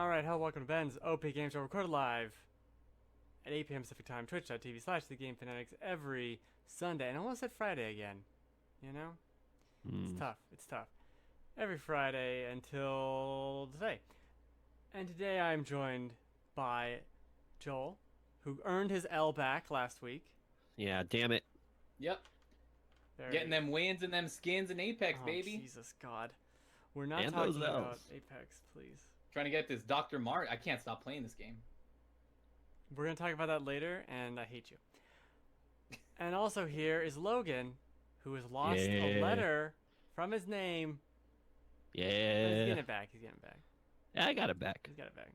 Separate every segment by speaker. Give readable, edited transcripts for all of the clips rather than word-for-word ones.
Speaker 1: Alright, hello, welcome to Ben's OP Games Show, recorded live at 8 p.m. Pacific Time, twitch.tv/The Game Fanatics every Sunday. And I almost said Friday again. You know? It's
Speaker 2: Mm.
Speaker 1: tough. It's tough. Every Friday until today. And today I'm joined by Joel, who earned his L back last week.
Speaker 2: Yeah, damn it.
Speaker 3: Yep.
Speaker 1: Very...
Speaker 3: Getting them wins and them skins in Apex,
Speaker 1: oh,
Speaker 3: baby.
Speaker 1: Jesus, God. We're not
Speaker 2: And those
Speaker 1: talking about
Speaker 2: Ls.
Speaker 1: Apex, please.
Speaker 3: Trying to get this Dr. Mark. I can't stop playing this game.
Speaker 1: We're going to talk about that later, and I hate you. And also here is Logan, who has lost a
Speaker 2: Yeah.
Speaker 1: letter from his name. But he's
Speaker 2: Yeah.
Speaker 1: getting it back. He's getting it back.
Speaker 2: Yeah, I got it back.
Speaker 1: He's got it back.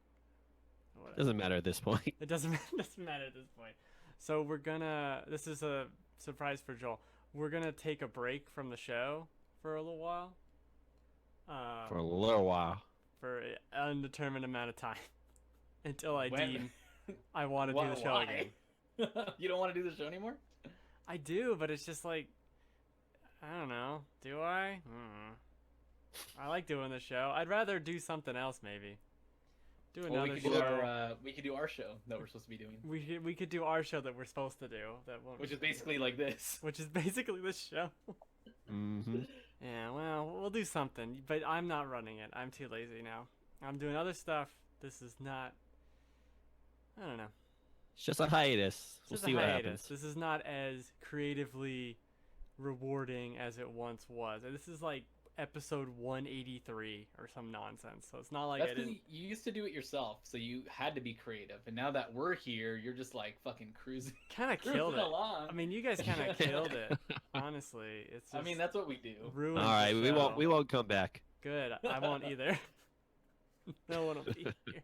Speaker 1: Whatever.
Speaker 2: Doesn't matter at this point.
Speaker 1: It doesn't matter at this point. So we're gonna. This is a surprise for Joel. We're gonna take a break from the show for a little while.
Speaker 2: For a little while.
Speaker 1: For an undetermined amount of time, until I
Speaker 3: When-
Speaker 1: deem I want to do the show
Speaker 3: Why?
Speaker 1: again.
Speaker 3: You don't want to do the show anymore?
Speaker 1: I do, but it's just like, I don't know. Do I? I like doing the show. I'd rather do something else, maybe. Do
Speaker 3: Well,
Speaker 1: another
Speaker 3: we could
Speaker 1: show.
Speaker 3: we could do our show that we're supposed to be doing,
Speaker 1: We could do our show that we're supposed to do. That won't,
Speaker 3: which is basically like this.
Speaker 1: which is basically this show.
Speaker 2: Mm-hmm.
Speaker 1: Yeah, well, we'll do something, but I'm not running it. I'm too lazy now. I'm doing other stuff. This is not. I don't know.
Speaker 2: It's just a hiatus.
Speaker 1: It's
Speaker 2: We'll
Speaker 1: just
Speaker 2: see
Speaker 1: a
Speaker 2: what
Speaker 1: hiatus.
Speaker 2: happens.
Speaker 1: This is not as creatively rewarding as it once was. This is like episode 183 or some nonsense. So it's not like
Speaker 3: That's
Speaker 1: I
Speaker 3: because
Speaker 1: didn't.
Speaker 3: you used to do it yourself, so you had to be creative. And now that we're here, you're just like fucking cruising.
Speaker 1: Kind of
Speaker 3: cruising
Speaker 1: killed it.
Speaker 3: along.
Speaker 1: I mean, you guys kind of killed it. Honestly, it's. Just
Speaker 3: I mean, that's what we do.
Speaker 1: ruined.
Speaker 2: All right,
Speaker 1: the
Speaker 2: we won't.
Speaker 1: show.
Speaker 2: We won't come back.
Speaker 1: Good. I won't either. No one will be here.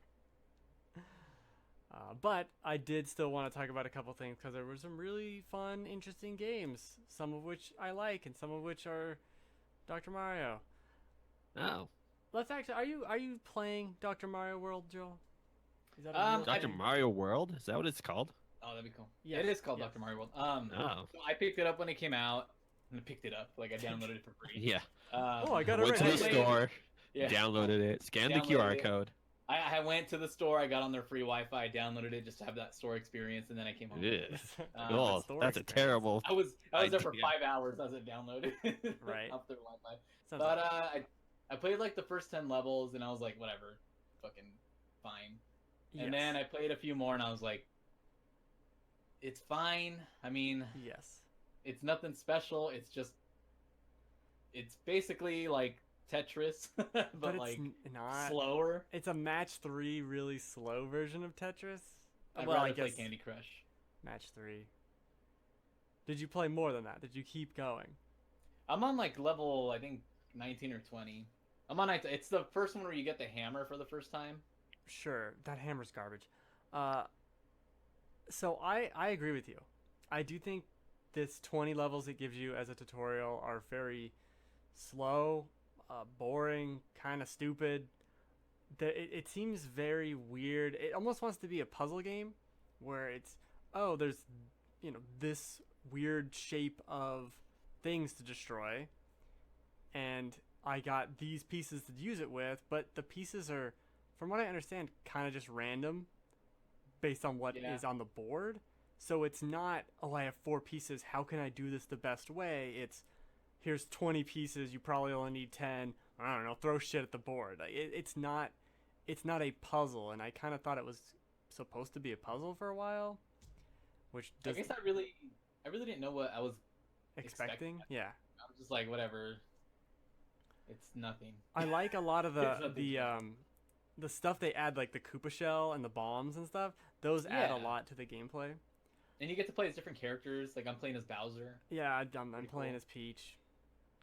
Speaker 1: But I did still want to talk about a couple things because there were some really fun, interesting games. Some of which I like, and some of which are Dr. Mario.
Speaker 2: Oh,
Speaker 1: Let's actually. Are you playing Dr. Mario World, Joel? Is that a
Speaker 3: Um,
Speaker 1: real-
Speaker 2: Dr. Mario World? Is that what it's called?
Speaker 3: Oh, that'd be cool.
Speaker 1: Yes,
Speaker 3: It is called
Speaker 1: yes.
Speaker 3: Dr. Mario World.
Speaker 2: Oh,
Speaker 3: So I picked it up when it came out. And I picked it up. Like, I downloaded it for free.
Speaker 2: yeah.
Speaker 1: Oh, I got it
Speaker 2: Went to
Speaker 1: right.
Speaker 2: the
Speaker 3: Wait.
Speaker 2: store,
Speaker 3: Yeah.
Speaker 2: downloaded it, scanned the
Speaker 3: Downloaded
Speaker 2: QR
Speaker 3: it.
Speaker 2: code.
Speaker 3: I went to the store. I got on their free Wi-Fi. I downloaded it just to have that store experience, and then I came home.
Speaker 2: Yeah.
Speaker 3: Uh,
Speaker 2: Oh,
Speaker 1: store
Speaker 2: that's a
Speaker 1: experience.
Speaker 2: terrible.
Speaker 3: I was there for
Speaker 2: idea.
Speaker 3: 5 hours as it downloaded.
Speaker 1: Right.
Speaker 3: Off their Wi-Fi.
Speaker 1: Sounds
Speaker 3: But
Speaker 1: like-
Speaker 3: I played like the first 10 levels, and I was like, whatever, fucking fine. And then I played a few more, and I was like, it's fine. I mean,
Speaker 1: yes.
Speaker 3: it's nothing special. It's basically like Tetris, but,
Speaker 1: But
Speaker 3: like
Speaker 1: it's not.
Speaker 3: slower.
Speaker 1: It's a match 3 really slow version of Tetris.
Speaker 3: I'd
Speaker 1: well, I
Speaker 3: rather play
Speaker 1: guess
Speaker 3: Candy Crush.
Speaker 1: match 3. Did you play more than that? Did you keep going?
Speaker 3: I'm on like level, I think 19 or 20. I'm on. It's the first one where you get the hammer for the first time.
Speaker 1: Sure, that hammer's garbage. So I agree with you. I do think this 20 levels it gives you as a tutorial are very slow, boring, kind of stupid. It seems very weird. It almost wants to be a puzzle game where it's, oh, there's, this weird shape of things to destroy, and I got these pieces to use it with, but the pieces are, from what I understand, kind of just random based on what is
Speaker 3: Yeah.
Speaker 1: on the board. So it's not, oh, I have 4 pieces, how can I do this the best way? It's, here's 20 pieces, you probably only need 10. I don't know, throw shit at the board. It's not a puzzle, and I kind of thought it was supposed to be a puzzle for a while, which
Speaker 3: I guess I really didn't know what I was
Speaker 1: expecting.
Speaker 3: expecting.
Speaker 1: Yeah.
Speaker 3: I was just like, whatever. It's nothing.
Speaker 1: I like a lot of
Speaker 3: It's
Speaker 1: the
Speaker 3: nothing.
Speaker 1: the stuff they add, like the Koopa shell and the bombs and stuff. Those add a
Speaker 3: Yeah.
Speaker 1: lot to the gameplay.
Speaker 3: And you get to play as different characters. Like I'm playing as Bowser.
Speaker 1: Yeah, I'm
Speaker 3: Pretty
Speaker 1: playing
Speaker 3: cool.
Speaker 1: as Peach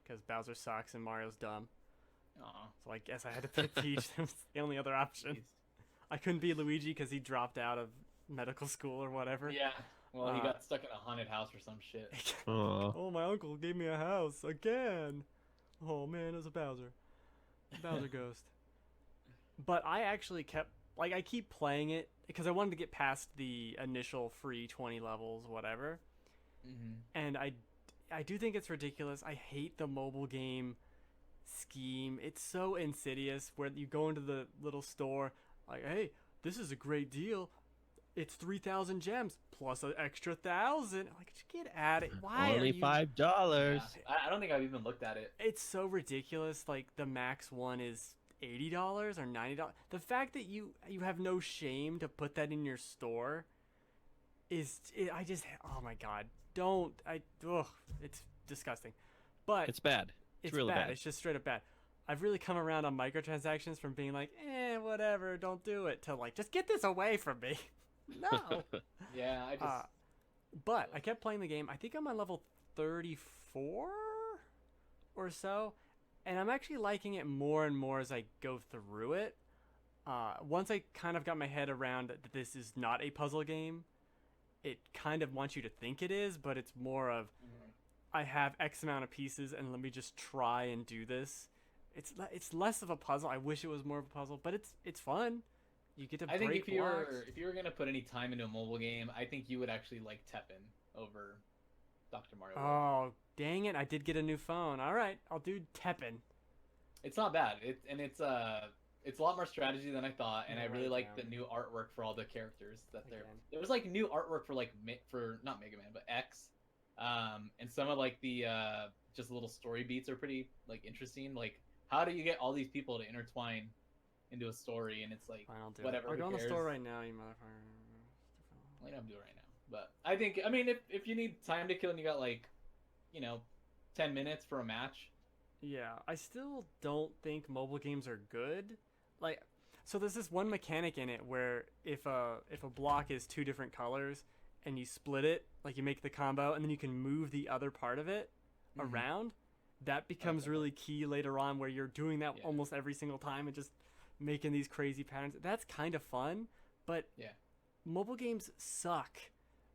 Speaker 1: because Bowser sucks and Mario's dumb.
Speaker 3: Aw.
Speaker 1: So I guess I had to pick Peach. That was the only other option.
Speaker 3: Jeez.
Speaker 1: I couldn't be Luigi because he dropped out of medical school or whatever.
Speaker 3: Yeah. Well, he
Speaker 1: Uh,
Speaker 3: got stuck in a haunted house or some shit.
Speaker 2: Oh,
Speaker 1: Oh, my uncle gave me a house again. Oh man, it was a Bowser. Bowser ghost. But I actually I keep playing it because I wanted to get past the initial free 20 levels, whatever.
Speaker 3: Mm-hmm.
Speaker 1: And I do think it's ridiculous. I hate the mobile game scheme. It's so insidious where you go into the little store, Like, hey, this is a great deal. It's 3,000 gems plus an extra 1,000. Like, just get at it. Why
Speaker 2: Only
Speaker 1: are you?
Speaker 2: $5.
Speaker 3: Yeah. I don't think I've even looked at it.
Speaker 1: It's so ridiculous. Like the max one is $80 or $90. The fact that you have no shame to put that in your store I just, oh my god, don't it's disgusting. But
Speaker 2: It's bad. It's really bad.
Speaker 1: It's just straight up bad. I've really come around on microtransactions from being like, whatever, don't do it, to like, just get this away from me. No.
Speaker 3: Yeah, I just.
Speaker 1: But I kept playing the game. I think I'm on level 34 or so, and I'm actually liking it more and more as I go through it. Once I kind of got my head around that this is not a puzzle game, it kind of wants you to think it is, but it's more of, I have X amount of pieces and let me just try and do this. It's less of a puzzle. I wish it was more of a puzzle, but it's fun. You get to break
Speaker 3: I think
Speaker 1: blocks.
Speaker 3: if you were gonna put any time into a mobile game, I think you would actually like Teppen over Dr. Mario World.
Speaker 1: Oh, dang it. I did get a new phone. All right, I'll do Teppen.
Speaker 3: It's not bad. It's a lot more strategy than I thought, and
Speaker 1: Yeah,
Speaker 3: I really
Speaker 1: right
Speaker 3: like
Speaker 1: down.
Speaker 3: the new artwork for all the characters that
Speaker 1: Again.
Speaker 3: there was like new artwork for like for not Mega Man but X, and some of like the just little story beats are pretty like interesting. Like how do you get all these people to intertwine into a story? And it's like
Speaker 1: Fine, I'll do
Speaker 3: whatever.
Speaker 1: it. I'll
Speaker 3: who
Speaker 1: go in the
Speaker 3: cares?
Speaker 1: store right now, you motherfucker.
Speaker 3: Well, I'm doing it right now. But I think if you need time to kill and you got like, 10 minutes for a match.
Speaker 1: Yeah, I still don't think mobile games are good. Like, so there's this one mechanic in it where if a block is two different colors and you split it, like you make the combo, and then you can move the other part of it
Speaker 3: Mhm.
Speaker 1: around, that becomes
Speaker 3: Okay.
Speaker 1: really key later on, where you're doing that
Speaker 3: Yeah.
Speaker 1: almost every single time and just making these crazy patterns. That's kind of fun, but
Speaker 3: Yeah.
Speaker 1: mobile games suck.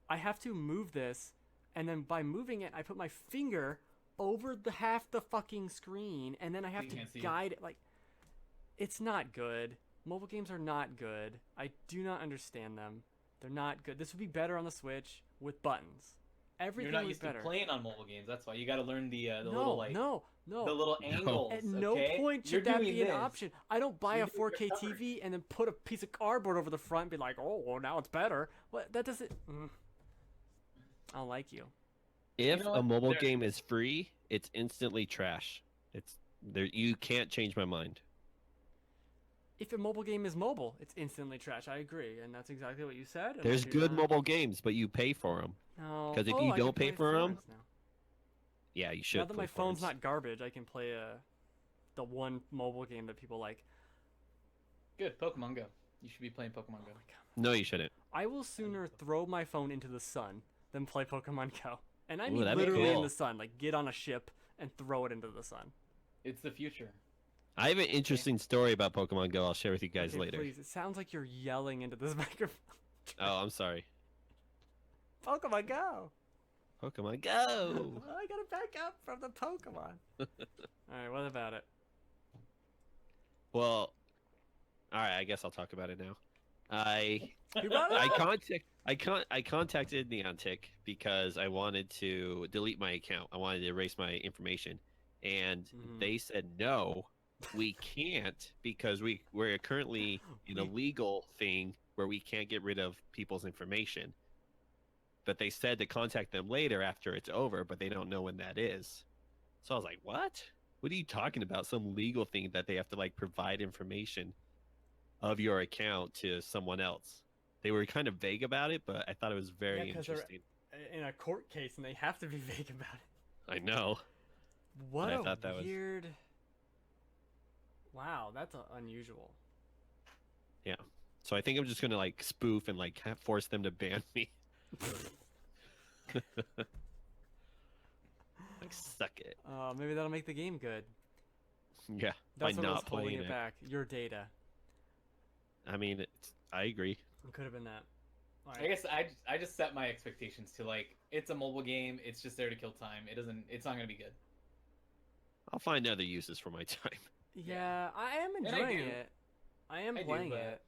Speaker 1: I have to move this, and then by moving it, I put my finger over the half the fucking screen, and then I have
Speaker 3: you
Speaker 1: to
Speaker 3: can't see.
Speaker 1: guide it. Like, it's not good. Mobile games are not good. I do not understand them. They're not good. This would be better on the Switch with buttons. Everything
Speaker 3: You're not
Speaker 1: would
Speaker 3: used
Speaker 1: be better.
Speaker 3: to playing on mobile games. That's why you got to learn the
Speaker 1: no,
Speaker 3: little like
Speaker 1: no.
Speaker 3: the little angles.
Speaker 1: At no
Speaker 3: okay?
Speaker 1: point
Speaker 3: You're
Speaker 1: should that
Speaker 3: doing
Speaker 1: be an
Speaker 3: this.
Speaker 1: option. I don't buy
Speaker 3: You're
Speaker 1: a
Speaker 3: doing your
Speaker 1: 4K
Speaker 3: cover.
Speaker 1: TV and then put a piece of cardboard over the front and be like, oh, well, now it's better. What? That doesn't. I don't like you.
Speaker 2: If
Speaker 3: know
Speaker 2: a
Speaker 3: what?
Speaker 2: mobile
Speaker 3: There-
Speaker 2: game is free, it's instantly trash. It's there. You can't change my mind.
Speaker 1: If a mobile game is mobile, it's instantly trash. I agree, and that's exactly what you said. and
Speaker 2: There's
Speaker 1: I'll do
Speaker 2: good
Speaker 1: that.
Speaker 2: mobile games, but you pay for them.
Speaker 1: No.
Speaker 2: 'Cause if
Speaker 1: Oh,
Speaker 2: you
Speaker 1: I can
Speaker 2: don't pay
Speaker 1: play
Speaker 2: for 'em,
Speaker 1: Florence now.
Speaker 2: Yeah, you should.
Speaker 1: Now that
Speaker 2: play
Speaker 1: my phone's
Speaker 2: Florence.
Speaker 1: not garbage, I can play the one mobile game that people like.
Speaker 3: Good Pokemon Go. You should be playing Pokemon
Speaker 1: Oh
Speaker 3: Go.
Speaker 1: my god.
Speaker 2: No, you shouldn't.
Speaker 1: I will sooner throw my phone into the sun than play Pokemon Go. And I
Speaker 2: Ooh,
Speaker 1: mean
Speaker 2: that'd be
Speaker 1: literally in
Speaker 2: cool.
Speaker 1: the sun, like get on a ship and throw it into the sun.
Speaker 3: It's the future.
Speaker 2: I have an interesting story about Pokemon Go. I'll share with you guys
Speaker 1: Okay,
Speaker 2: later.
Speaker 1: Please, it sounds like you're yelling into this microphone.
Speaker 2: Oh, I'm sorry.
Speaker 1: Pokemon Go.
Speaker 2: Pokemon Go.
Speaker 1: I gotta back up from the Pokemon. All right, what about it?
Speaker 2: Well, all right. I guess I'll talk about it now.
Speaker 1: You brought it up?
Speaker 2: I contacted Neontic because I wanted to delete my account. I wanted to erase my information, and
Speaker 1: Mhm.
Speaker 2: they said no, we can't because we're currently in a
Speaker 1: We-
Speaker 2: legal thing where we can't get rid of people's information. But they said to contact them later after it's over, but they don't know when that is. So I was like, what? What are you talking about? Some legal thing that they have to like provide information of your account to someone else. They were kind of vague about it, but I thought it was very
Speaker 1: 'cause they're-
Speaker 2: interesting.
Speaker 1: In a court case, and they have to be vague about it.
Speaker 2: I know.
Speaker 1: What
Speaker 2: I
Speaker 1: a
Speaker 2: thought that was-
Speaker 1: weird. Wow, that's unusual.
Speaker 2: So I think I'm just gonna like spoof and like force them to ban me. Like suck it.
Speaker 1: Maybe that'll make the game good.
Speaker 2: Yeah.
Speaker 1: That's
Speaker 2: by
Speaker 1: what was
Speaker 2: not
Speaker 1: holding
Speaker 2: playing
Speaker 1: it back. Your data.
Speaker 2: I mean, I agree.
Speaker 1: It could have been that. All
Speaker 3: I
Speaker 1: right.
Speaker 3: guess I just set my expectations to like it's a mobile game. It's just there to kill time. It's not gonna be good.
Speaker 2: I'll find other uses for my time.
Speaker 1: Yeah, I am
Speaker 3: And I
Speaker 1: enjoying
Speaker 3: do.
Speaker 1: it. I am
Speaker 3: I do,
Speaker 1: playing
Speaker 3: but-
Speaker 1: it.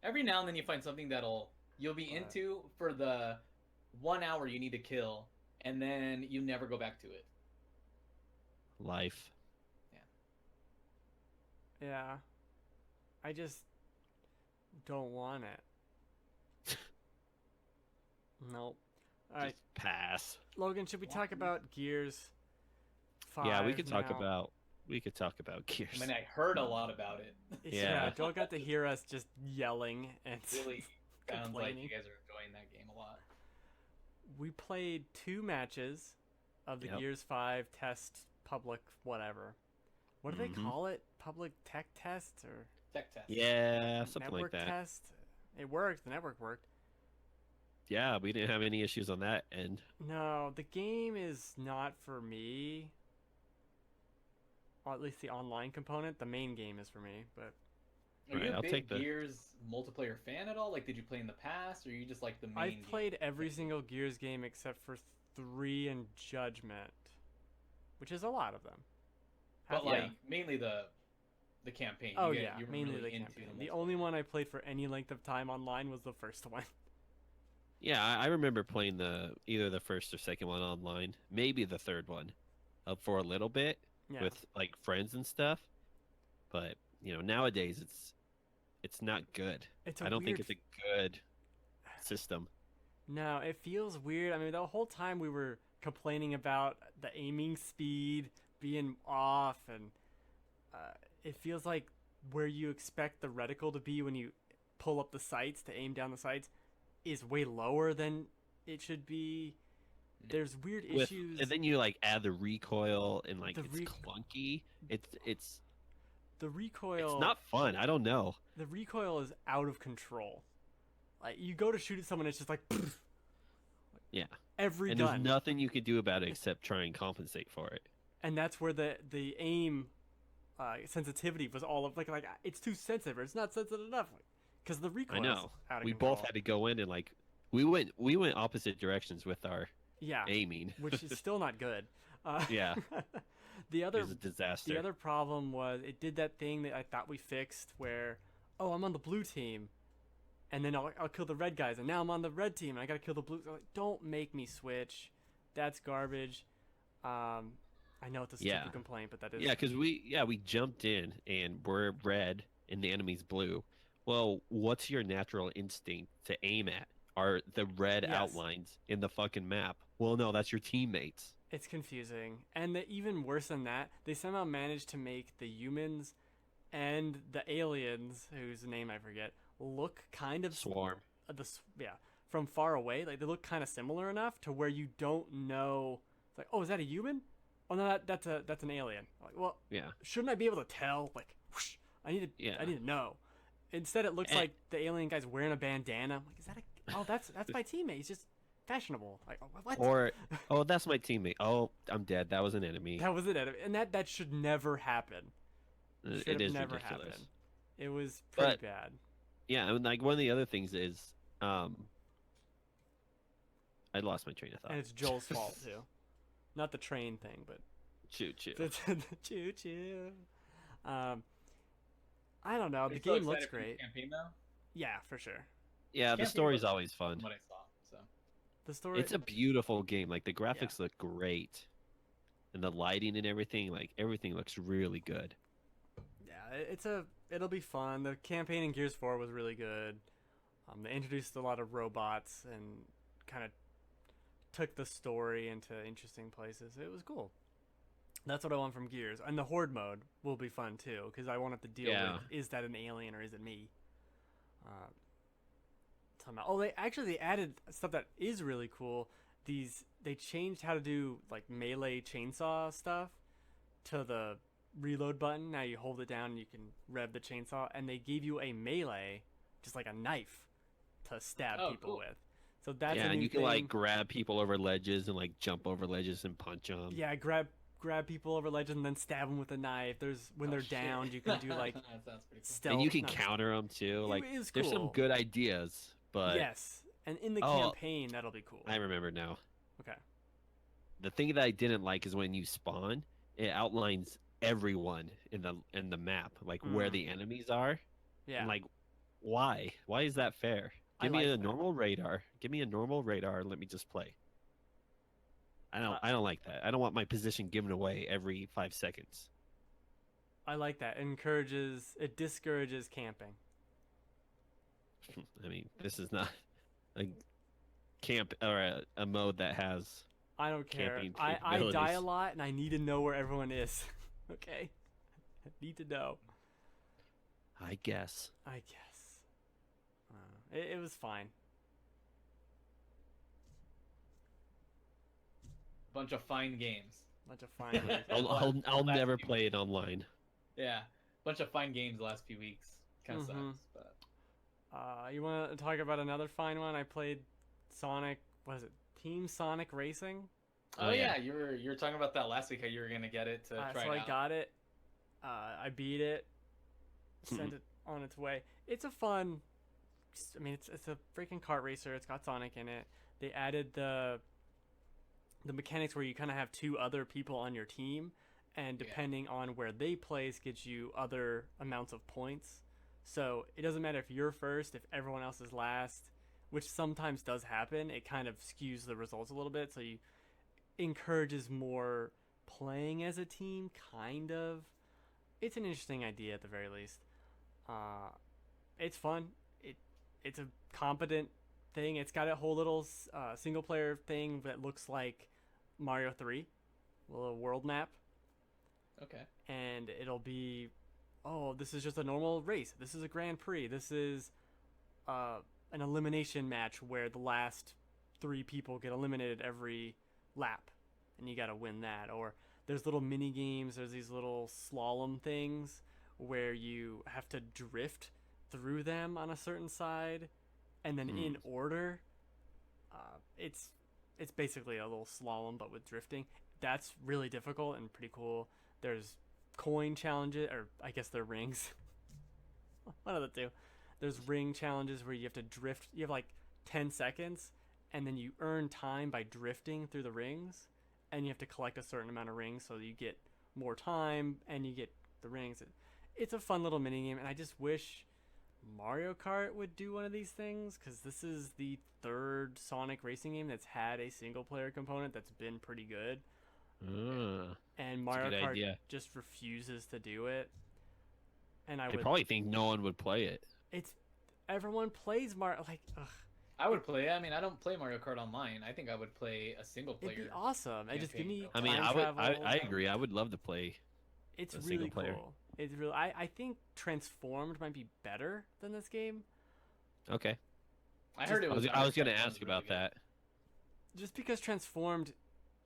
Speaker 3: Every now and then you find something you'll be
Speaker 1: What?
Speaker 3: into for the 1 hour you need to kill, and then you never go back to it.
Speaker 2: Life.
Speaker 1: Yeah. I just Don't want it. Nope. All right,
Speaker 2: Just pass.
Speaker 1: Logan, should we talk about Gears 5
Speaker 2: Yeah, we could talk
Speaker 1: now?
Speaker 2: about Gears.
Speaker 3: I mean, I heard a lot about it.
Speaker 1: Yeah,
Speaker 2: Yeah.
Speaker 1: Joel got to hear us just yelling and
Speaker 3: Really sounds like
Speaker 1: complaining.
Speaker 3: you guys are enjoying that game a lot.
Speaker 1: We played 2 matches of the
Speaker 2: Yep.
Speaker 1: Gears 5 test public whatever. What do they
Speaker 2: Mhm.
Speaker 1: call it? Public tech test or
Speaker 3: Tech test.
Speaker 2: Yeah, something
Speaker 1: network
Speaker 2: like that.
Speaker 1: test? It worked. The network worked.
Speaker 2: Yeah, we didn't have any issues on that end.
Speaker 1: No, the game is not for me. Or at least the online component. The main game is for me, but
Speaker 3: Are you
Speaker 2: Right,
Speaker 3: a
Speaker 2: I'll
Speaker 3: big
Speaker 2: take the-
Speaker 3: Gears multiplayer fan at all? Like, did you play in the past, or are you just like the main?
Speaker 1: I've
Speaker 3: game?
Speaker 1: played every single Gears game except for 3 and Judgment, which is a lot of them.
Speaker 3: But
Speaker 1: Half-
Speaker 3: like mainly the campaign.
Speaker 1: Oh
Speaker 3: you
Speaker 1: yeah,
Speaker 3: you were
Speaker 1: mainly
Speaker 3: really
Speaker 1: the
Speaker 3: into
Speaker 1: campaign. The only one I played for any length of time online was the first one.
Speaker 2: Yeah, I remember playing either the first or second one online, maybe the third one, for a little bit
Speaker 1: Yeah.
Speaker 2: with like friends and stuff. But nowadays it's not good.
Speaker 1: It's a
Speaker 2: I don't think
Speaker 1: weird
Speaker 2: it's a good system.
Speaker 1: No, it feels weird. I mean, the whole time we were complaining about the aiming speed being off, and it feels like where you expect the reticle to be when you pull up the sights to aim down the sights is way lower than it should be. There's weird issues.
Speaker 2: And then you like add the recoil and like
Speaker 1: The
Speaker 2: it's clunky. It's
Speaker 1: The recoil.
Speaker 2: it's not fun. I don't know.
Speaker 1: The recoil is out of control. Like you go to shoot at someone, it's just like poof.
Speaker 2: Yeah.
Speaker 1: Every
Speaker 2: And
Speaker 1: gun.
Speaker 2: there's nothing you can do about it except try and compensate for it.
Speaker 1: And that's where the aim sensitivity was all of like it's too sensitive or it's not sensitive enough because the recoil
Speaker 2: I know.
Speaker 1: out of
Speaker 2: We
Speaker 1: control.
Speaker 2: both had to go in and like we went opposite directions with our
Speaker 1: yeah,
Speaker 2: aiming.
Speaker 1: which is still not good.
Speaker 2: Yeah.
Speaker 1: the
Speaker 2: It
Speaker 1: other
Speaker 2: was a disaster.
Speaker 1: the other problem was it did that thing that I thought we fixed where I'm on the blue team and then I'll kill the red guys and now I'm on the red team and I gotta kill the blue. Like, don't make me switch. That's garbage. I know it's a stupid
Speaker 2: Yeah.
Speaker 1: complaint, but that is
Speaker 2: Yeah, because we jumped in and we're red and the enemy's blue. Well, what's your natural instinct to aim at? Are the red
Speaker 1: Yes.
Speaker 2: outlines in the fucking map? Well, no, that's your teammates.
Speaker 1: It's confusing. And even worse than that, they somehow managed to make the humans and the aliens, whose name I forget, look kind of
Speaker 2: Swarm.
Speaker 1: from far away. Like they look kind of similar enough to where you don't know. It's like, oh, is that a human? Oh no, that's an alien. Like, well,
Speaker 2: Yeah.
Speaker 1: shouldn't I be able to tell? Like, whoosh, I need
Speaker 2: Yeah.
Speaker 1: to know. Instead, it looks
Speaker 2: And-
Speaker 1: like the alien guy's wearing a bandana. I'm like, is that a? Oh, that's my teammate. He's just fashionable. Like, what?
Speaker 2: Or, oh, that's my teammate. Oh, I'm dead. That was an enemy.
Speaker 1: That was it, and that should never happen. Should
Speaker 2: It
Speaker 1: have
Speaker 2: is
Speaker 1: never
Speaker 2: ridiculous.
Speaker 1: happened. It was pretty
Speaker 2: But-
Speaker 1: bad.
Speaker 2: Yeah, and like one of the other things is, I lost my train of thought.
Speaker 1: And it's Joel's fault too. Not the train thing, but
Speaker 2: Choo choo.
Speaker 1: the choo choo. I don't know.
Speaker 3: Are
Speaker 1: The
Speaker 3: you still
Speaker 1: game looks
Speaker 3: excited for the
Speaker 1: great.
Speaker 3: Campaign though,
Speaker 1: Yeah, for sure.
Speaker 2: Yeah, the
Speaker 3: Campaign
Speaker 2: story's
Speaker 3: was-
Speaker 2: always fun.
Speaker 3: from what I saw. So
Speaker 1: The story.
Speaker 2: It's a beautiful game. Like the graphics look great, and the lighting and everything. Like everything looks really good.
Speaker 1: Yeah, it'll be fun. The campaign in Gears 4 was really good. They introduced a lot of robots and kind of took the story into interesting places. It was cool. That's what I want from Gears. And the Horde mode will be fun too, because I won't have to deal
Speaker 2: Yeah.
Speaker 1: with is that an alien or is it me? Somehow. They added stuff that is really cool. They changed how to do like melee chainsaw stuff to the reload button. Now you hold it down and you can rev the chainsaw, and they gave you a melee, just like a knife, to stab
Speaker 3: Oh,
Speaker 1: people
Speaker 3: cool.
Speaker 1: with. So that's
Speaker 2: yeah,
Speaker 1: a new
Speaker 2: and you can
Speaker 1: thing.
Speaker 2: like grab people over ledges and like jump over ledges and punch them.
Speaker 1: Yeah, grab people over ledges and then stab them with a knife. There's when
Speaker 3: Oh,
Speaker 1: they're
Speaker 3: shit.
Speaker 1: down, you can do like
Speaker 3: that sounds pretty cool.
Speaker 1: stealth.
Speaker 2: and you can
Speaker 1: not-
Speaker 2: counter them too. Like
Speaker 1: it is
Speaker 2: there's some
Speaker 1: cool.
Speaker 2: good ideas, but
Speaker 1: Yes, and in the
Speaker 2: Oh,
Speaker 1: campaign that'll be cool.
Speaker 2: I remember now.
Speaker 1: Okay.
Speaker 2: The thing that I didn't like is when you spawn, it outlines everyone in the map, like where
Speaker 1: Mm.
Speaker 2: the enemies are.
Speaker 1: Yeah.
Speaker 2: And like, why? Why is that fair?
Speaker 1: I
Speaker 2: Give me
Speaker 1: like
Speaker 2: a
Speaker 1: that.
Speaker 2: normal radar. Give me a normal radar. And let me just play. I don't like that. I don't want my position given away every 5 seconds.
Speaker 1: I like that. It discourages camping.
Speaker 2: I mean, this is not a camp or a mode that has.
Speaker 1: I don't care.
Speaker 2: Camping
Speaker 1: I die
Speaker 2: capabilities.
Speaker 1: a lot, and I need to know where everyone is. Okay, I need to know.
Speaker 2: I guess.
Speaker 1: I guess. It was fine.
Speaker 3: Bunch of fine games.
Speaker 1: Bunch of fine. games.
Speaker 2: I'll
Speaker 3: Last
Speaker 2: never
Speaker 3: few
Speaker 2: play it online.
Speaker 3: Yeah, bunch of fine games the last few weeks. Kind of
Speaker 1: Mhm.
Speaker 3: sucks, but
Speaker 1: You want to talk about another fine one? I played Sonic. What is it? Team Sonic Racing.
Speaker 3: oh,
Speaker 2: Oh,
Speaker 3: yeah,
Speaker 2: yeah.
Speaker 3: you were talking about that last week. How you were gonna get it to try
Speaker 1: So
Speaker 3: it
Speaker 1: I
Speaker 3: out.
Speaker 1: got it. I beat it. Sent it on its way. It's a fun. I mean, it's a freaking kart racer. It's got Sonic in it. They added the mechanics where you kind of have two other people on your team, and
Speaker 3: Yeah.
Speaker 1: depending on where they place, gets you other amounts of points. So it doesn't matter if you're first, if everyone else is last, which sometimes does happen. It kind of skews the results a little bit, so you encourages more playing as a team. Kind of, it's an interesting idea at the very least. It's fun. It's a competent thing. It's got a whole little single player thing that looks like Mario 3, a little world map,
Speaker 3: Okay.
Speaker 1: and it'll be, oh, this is just a normal race. This is a Grand Prix. This is an elimination match where the last 3 people get eliminated every lap, and you got to win that. Or there's little mini games. There's these little slalom things where you have to drift through them on a certain side, and then in order. It's basically a little slalom but with drifting. That's really difficult and pretty cool. There's coin challenges, or I guess they're rings. One of the two. There's ring challenges where you have to drift. You have like 10 seconds, and then you earn time by drifting through the rings, and you have to collect a certain amount of rings so that you get more time and you get the rings. It's a fun little mini game, and I just wish Mario Kart would do one of these things, because this is the third Sonic racing game that's had a single player component that's been pretty good, and
Speaker 2: That's a
Speaker 1: Mario
Speaker 2: good
Speaker 1: Kart
Speaker 2: idea.
Speaker 1: just refuses to do it. And I
Speaker 2: I
Speaker 1: would.
Speaker 2: probably think no one would play it.
Speaker 1: It's everyone plays Mario. Like, ugh,
Speaker 3: I would play. I mean, I don't play Mario Kart online. I think I would play a single player.
Speaker 1: it'd be awesome. And just give me.
Speaker 3: campaign,
Speaker 2: I mean,
Speaker 1: time
Speaker 2: I
Speaker 1: travel.
Speaker 2: agree. I would love to play.
Speaker 1: It's
Speaker 2: a
Speaker 1: really
Speaker 2: single player.
Speaker 1: cool. It's really. I think Transformed might be better than this game,
Speaker 2: Okay.
Speaker 3: I heard it was.
Speaker 2: I was gonna
Speaker 3: better.
Speaker 2: ask about
Speaker 3: Really
Speaker 2: that.
Speaker 1: just because Transformed,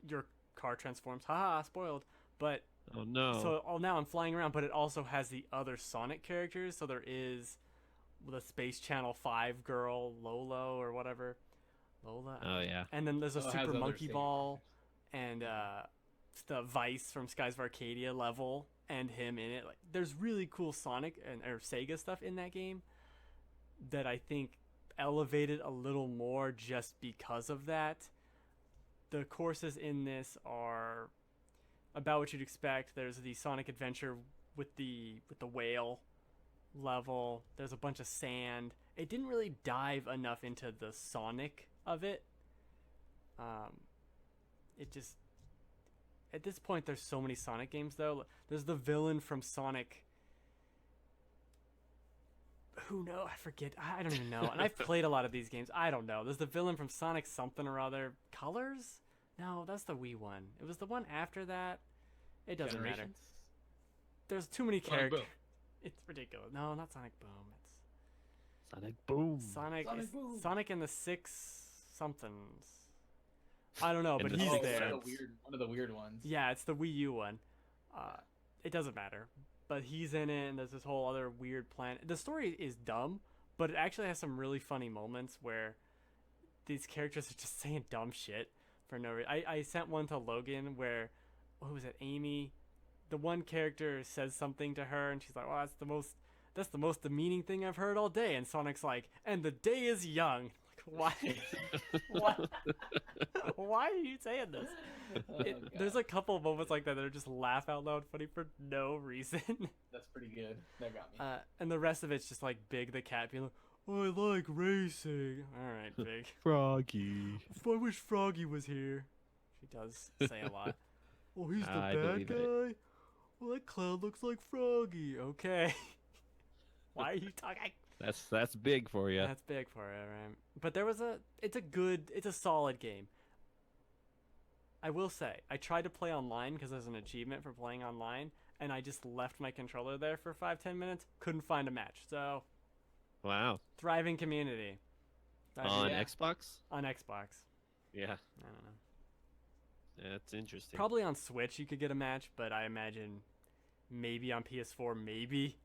Speaker 1: your car transforms. Haha, spoiled. But
Speaker 2: Oh no.
Speaker 1: so now I'm flying around, but it also has the other Sonic characters. So there is the Space Channel 5 girl, Lolo or whatever. Lola.
Speaker 2: Oh yeah.
Speaker 1: And then there's a
Speaker 3: Oh, it has
Speaker 1: Super
Speaker 3: other
Speaker 1: Monkey
Speaker 3: Sega
Speaker 1: Ball, and the Vice from Skies of Arcadia level, and him in it. Like, there's really cool Sonic and or Sega stuff in that game that I think elevated a little more just because of that. The courses in this are about what you'd expect. There's the Sonic Adventure with the whale level. There's a bunch of sand. It didn't really dive enough into the Sonic of it. It just at this point there's so many Sonic games though. There's the villain from Sonic. Who knows? I forget. I don't even know. And I've played a lot of these games. I don't know. There's the villain from Sonic something or other. Colors? No, that's the Wii one. It was the one after that. It doesn't matter.
Speaker 3: Generations?
Speaker 1: There's too many
Speaker 3: Sonic
Speaker 1: characters.
Speaker 3: Boom.
Speaker 1: It's ridiculous. No, not Sonic Boom.
Speaker 2: Sonic Boom.
Speaker 1: It's Sonic.
Speaker 3: Sonic
Speaker 1: It's
Speaker 3: Boom.
Speaker 1: Sonic and the Six somethings. I don't know,
Speaker 2: And
Speaker 1: but
Speaker 2: the
Speaker 1: he's
Speaker 3: Oh,
Speaker 2: Six
Speaker 1: there.
Speaker 3: one of the weird ones.
Speaker 1: Yeah, it's the Wii U one. It doesn't matter, but he's in it, and there's this whole other weird planet. The story is dumb, but it actually has some really funny moments where these characters are just saying dumb shit for no reason. I sent one to Logan where, what was it, Amy? The one character says something to her, and she's like, "Well, that's the most demeaning thing I've heard all day." And Sonic's like, "And the day is young." Like, why? What? Why are you saying this?
Speaker 3: Oh,
Speaker 1: There's
Speaker 3: God.
Speaker 1: a couple of moments like that that are just laugh out loud funny for no reason.
Speaker 3: That's pretty good. That got me.
Speaker 1: And the rest of it's just like Big the cat being like, "Oh, I like racing." All right, Big.
Speaker 2: Froggy.
Speaker 1: I wish Froggy was here. She does say a lot. Oh, he's the
Speaker 2: I
Speaker 1: bad
Speaker 2: believe
Speaker 1: guy?
Speaker 2: it.
Speaker 1: Well, that clown looks like Froggy. Okay. Why are you talking?
Speaker 2: That's big for you.
Speaker 1: That's big for it, right? But it's a solid game. I will say, I tried to play online because there's an achievement for playing online, and I just left my controller there for 5-10 minutes. Couldn't find a match. So,
Speaker 2: Wow.
Speaker 1: thriving community.
Speaker 2: On
Speaker 3: Yeah.
Speaker 2: Xbox?
Speaker 1: On Xbox.
Speaker 2: Yeah,
Speaker 1: I don't know.
Speaker 2: that's interesting.
Speaker 1: Probably on Switch you could get a match, but I imagine maybe on PS4, maybe.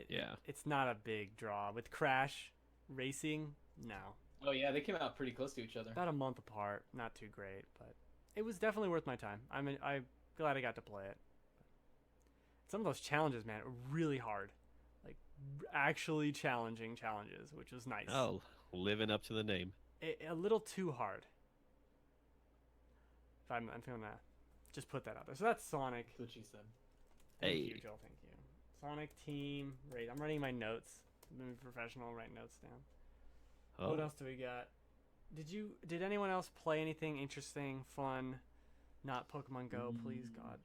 Speaker 2: Yeah.
Speaker 1: It's not a big draw. With Crash Racing, no.
Speaker 3: Oh yeah, they came out pretty close to each other.
Speaker 1: About a month apart. Not too great, but it was definitely worth my time. I'm glad I got to play it. Some of those challenges, man, are really hard. Like, actually challenging challenges, which was nice.
Speaker 2: Oh, living up to the name.
Speaker 1: A little too hard. If I'm gonna just put that out there. So that's Sonic.
Speaker 3: That's what she said.
Speaker 1: Thank you,
Speaker 2: Hey.
Speaker 1: Joel. Thank you. Sonic team. Right. I'm writing my notes. I'm a professional. Write notes down.
Speaker 2: Oh,
Speaker 1: What else do we got? Did anyone else play anything interesting, fun? Not Pokemon Go, please God.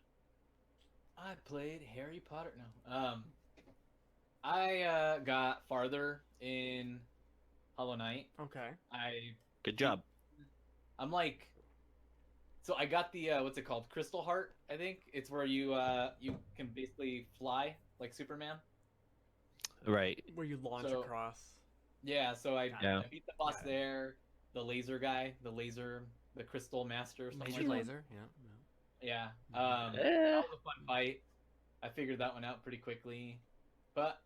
Speaker 3: I played Harry Potter. No. I got farther in Hollow Knight.
Speaker 1: Okay.
Speaker 2: good job.
Speaker 3: I'm like, so I got the what's it called? Crystal Heart, I think. It's where you can basically fly like Superman.
Speaker 2: Right.
Speaker 1: Where you launch
Speaker 3: So-
Speaker 1: across.
Speaker 3: Yeah, so I
Speaker 2: Yeah.
Speaker 3: beat the boss
Speaker 1: Got it.
Speaker 3: there. The laser guy, the Crystal Master. Something like that.
Speaker 1: laser. Yeah.
Speaker 3: Yeah.
Speaker 2: Eh.
Speaker 3: That was a fun fight. I figured that one out pretty quickly. But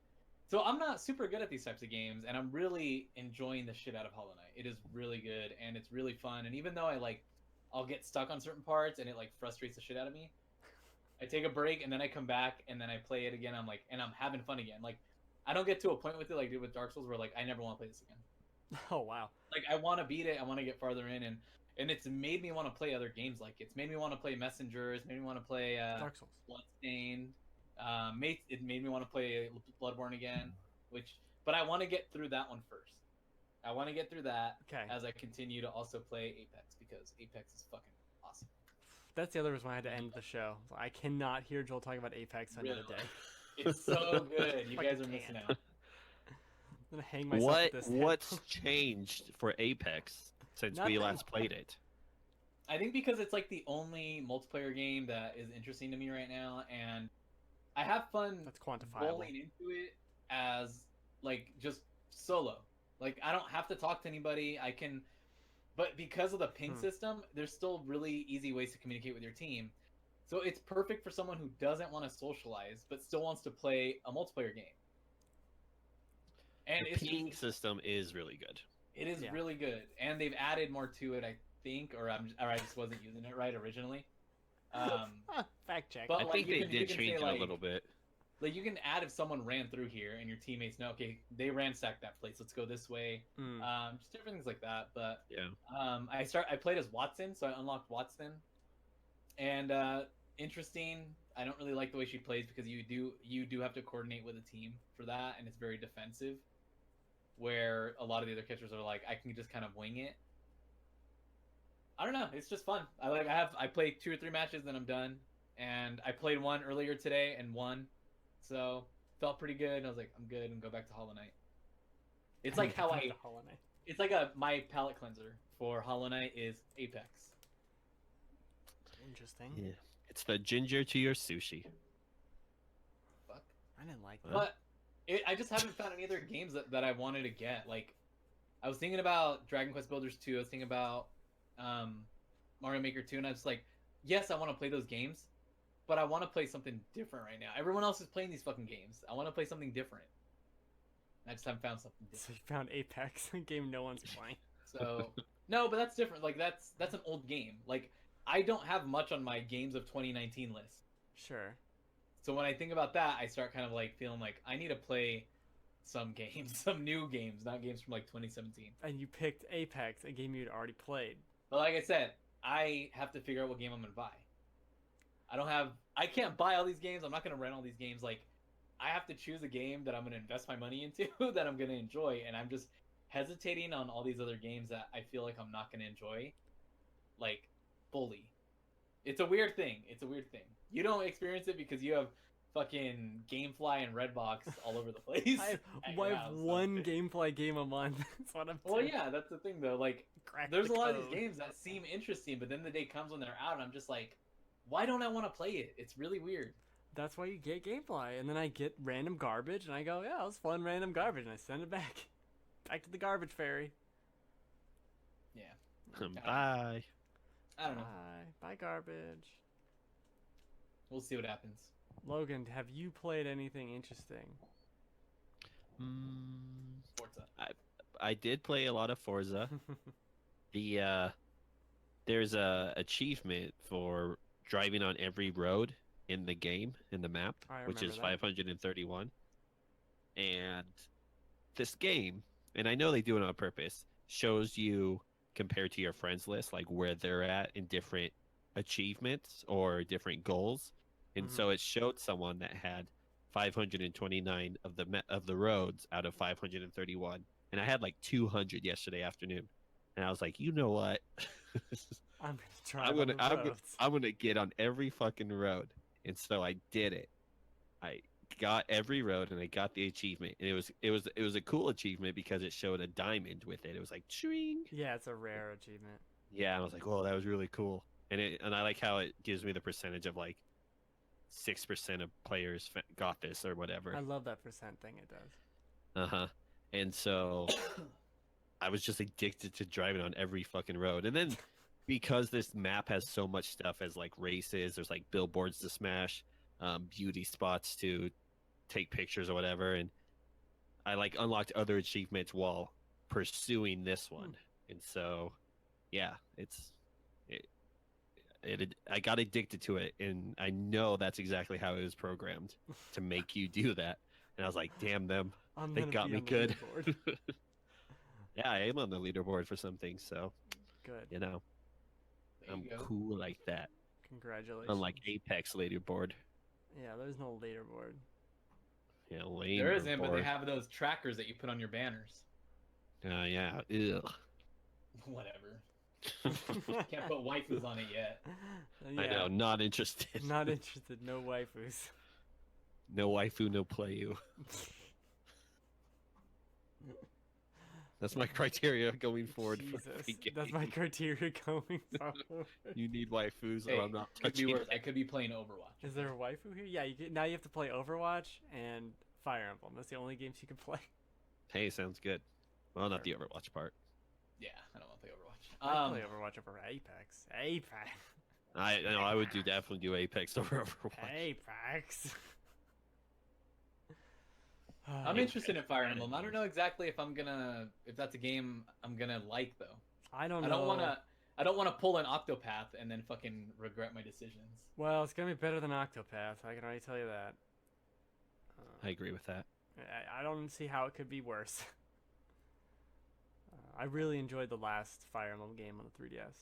Speaker 3: so I'm not super good at these types of games, and I'm really enjoying the shit out of Hollow Knight. It is really good and it's really fun. And even though I'll get stuck on certain parts and it like frustrates the shit out of me, I take a break and then I come back and then I play it again. I'm having fun again. Like I don't get to a point with it like I did with Dark Souls where like I never want to play this again.
Speaker 1: Oh wow.
Speaker 3: Like I want to beat it. I want to get farther in, and it's made me want to play other games. Like it's made me want to play Messenger. It's made me want to play
Speaker 1: Dark Souls.
Speaker 3: Bloodstained. It made me want to play Bloodborne again. But I want to get through that one first. I want to get through that
Speaker 1: Okay.
Speaker 3: as I continue to also play Apex because Apex is fucking awesome.
Speaker 1: That's the other reason why I had to end the show. I cannot hear Joel talk about Apex another
Speaker 3: Really?
Speaker 1: day.
Speaker 3: It's so good. You
Speaker 1: Fucking
Speaker 3: guys are missing
Speaker 1: can't.
Speaker 3: out.
Speaker 1: I'm gonna hang myself with this.
Speaker 2: What's changed for Apex since we
Speaker 1: Nothing.
Speaker 2: last played it?
Speaker 3: I think because it's like the only multiplayer game that is interesting to me right now, and I have fun
Speaker 1: That's quantifiable.
Speaker 3: rolling into it as like just solo. Like I don't have to talk to anybody. I can, but because of the ping
Speaker 1: Hmm.
Speaker 3: system, there's still really easy ways to communicate with your team. So it's perfect for someone who doesn't want to socialize but still wants to play a multiplayer game. And
Speaker 2: The
Speaker 3: it's
Speaker 2: ping system is really good.
Speaker 3: it is
Speaker 1: Yeah.
Speaker 3: really good, and they've added more to it, I think, or I just wasn't using it right originally.
Speaker 1: Fact check.
Speaker 3: But
Speaker 2: I
Speaker 3: like,
Speaker 2: think
Speaker 3: you
Speaker 2: they
Speaker 3: can- you
Speaker 2: did
Speaker 3: can
Speaker 2: change
Speaker 3: say,
Speaker 2: it
Speaker 3: like-
Speaker 2: a little bit.
Speaker 3: Like you can add if someone ran through here and your teammates know, okay, they ransacked that place. Let's go this way.
Speaker 1: Mm.
Speaker 3: Just different things like that. But
Speaker 2: Yeah.
Speaker 3: I played as Watson, so I unlocked Watson, and interesting. I don't really like the way she plays because you do have to coordinate with a team for that, and it's very defensive. Where a lot of the other catchers are like, I can just kind of wing it. I don't know. It's just fun. I play 2 or 3 matches, then I'm done. And I played one earlier today and won, so felt pretty good. And I was like, I'm good, and go back to Hollow Knight. It's like how
Speaker 1: Hollow Knight.
Speaker 3: it's like my palate cleanser for Hollow Knight is Apex.
Speaker 1: Interesting.
Speaker 2: Yeah. It's the ginger to your sushi.
Speaker 3: Fuck.
Speaker 1: I didn't like that.
Speaker 2: Huh?
Speaker 3: But I just haven't found any other games that I wanted to get. Like, I was thinking about Dragon Quest Builders 2. I was thinking about Mario Maker 2, and I was like, yes, I want to play those games, but I want to play something different right now. Everyone else is playing these fucking games. I want to play something different. I just haven't found something different.
Speaker 1: So you found Apex, a game no one's playing.
Speaker 3: So no, but that's different. Like that's an old game. Like I don't have much on my games of 2019 list.
Speaker 1: Sure.
Speaker 3: So when I think about that, I start kind of like feeling like I need to play some games, some new games, not games from like 2017.
Speaker 1: And you picked Apex, a game you'd already played.
Speaker 3: But like I said, I have to figure out what game I'm gonna buy. I can't buy all these games. I'm not gonna rent all these games. Like I have to choose a game that I'm gonna invest my money into that I'm gonna enjoy, and I'm just hesitating on all these other games that I feel like I'm not gonna enjoy, like fully. It's a weird thing. You don't experience it because you have fucking GameFly and Redbox all over the place.
Speaker 1: I
Speaker 3: at your
Speaker 1: have
Speaker 3: house,
Speaker 1: one
Speaker 3: so-
Speaker 1: gameplay game a month. That's what I'm
Speaker 3: Well,
Speaker 1: doing.
Speaker 3: yeah, that's the thing though. Like,
Speaker 1: Crack
Speaker 3: there's
Speaker 1: the
Speaker 3: a lot of these
Speaker 1: code.
Speaker 3: games that seem interesting, but then the day comes when they're out, and I'm just like, why don't I want to play it? It's really weird.
Speaker 1: That's why you get Gamefly, and then I get random garbage, and I go, yeah, it was fun random garbage, and I send it back, back to the garbage fairy.
Speaker 3: Yeah,
Speaker 2: Bye.
Speaker 3: I don't know.
Speaker 1: Bye garbage.
Speaker 3: We'll see what happens.
Speaker 1: Logan, have you played anything interesting?
Speaker 3: Forza.
Speaker 2: I did play a lot of Forza. There's a achievement for driving on every road in the game, in the map,
Speaker 1: I
Speaker 2: which is
Speaker 1: remember that.
Speaker 2: 531. And this game, and I know they do it on purpose, shows you compared to your friends list, like where they're at in different achievements or different goals. And
Speaker 1: Mhm.
Speaker 2: so it showed someone that had 529 of the roads out of 531, and I had like 200 yesterday afternoon. And I was like, you know what?
Speaker 1: I'm gonna try
Speaker 2: I'm
Speaker 1: on
Speaker 2: gonna
Speaker 1: the roads.
Speaker 2: I'm gonna get on every fucking road. And so I did it. I got every road and I got the achievement. And it was a cool achievement because it showed a diamond with it. It was like ching.
Speaker 1: Yeah, it's a rare achievement.
Speaker 2: Yeah, and I was like, "Whoa, that was really cool." And I like how it gives me the percentage of like 6% of players got this or whatever.
Speaker 1: I love that percent thing it does.
Speaker 2: Uh-huh. And so I was just addicted to driving on every fucking road. And then because this map has so much stuff as like races, there's like billboards to smash, beauty spots to take pictures or whatever, and I like unlocked other achievements while pursuing this one. And so yeah, I got addicted to it, and I know that's exactly how it was programmed to make you do that. And I was like, damn them.
Speaker 1: I'm
Speaker 2: They
Speaker 1: gonna
Speaker 2: got
Speaker 1: be
Speaker 2: me
Speaker 1: on the
Speaker 2: good.
Speaker 1: leaderboard.
Speaker 2: Yeah, I am on the leaderboard for some things, so
Speaker 1: Good.
Speaker 2: you know,
Speaker 3: There
Speaker 2: I'm
Speaker 3: you go.
Speaker 2: cool like that.
Speaker 1: Congratulations.
Speaker 2: Unlike Apex leaderboard.
Speaker 1: Yeah, there's no leaderboard.
Speaker 2: Yeah, lame.
Speaker 3: There isn't, but they have those trackers that you put on your banners.
Speaker 2: Yeah. Ugh.
Speaker 3: Whatever. Can't put waifus on it yet.
Speaker 2: I know. Not interested.
Speaker 1: Not interested. No waifus.
Speaker 2: No waifu, no play you. That's my criteria going forward.
Speaker 1: Jesus,
Speaker 2: For free
Speaker 1: that's
Speaker 2: games.
Speaker 1: my criteria going forward.
Speaker 2: You need waifus,
Speaker 3: Hey,
Speaker 2: or I'm not
Speaker 3: could be
Speaker 2: touching.
Speaker 3: worse. I could be playing Overwatch.
Speaker 1: Is there a waifu here? Yeah, now you have to play Overwatch and Fire Emblem. That's the only games you can play.
Speaker 2: Hey, sounds good. Well, not the Overwatch part.
Speaker 3: Yeah, I don't want to play Overwatch.
Speaker 1: I play Overwatch over Apex. Apex.
Speaker 2: I know I would definitely do Apex over Overwatch.
Speaker 1: Apex.
Speaker 3: I'm interested in Fire Emblem. I don't know exactly if that's a game I'm gonna like though.
Speaker 1: I don't know.
Speaker 3: I don't wanna pull an Octopath and then fucking regret my decisions.
Speaker 1: Well, it's gonna be better than Octopath. I can already tell you that.
Speaker 2: I agree with that.
Speaker 1: I don't see how it could be worse. I really enjoyed the last Fire Emblem game on the 3DS.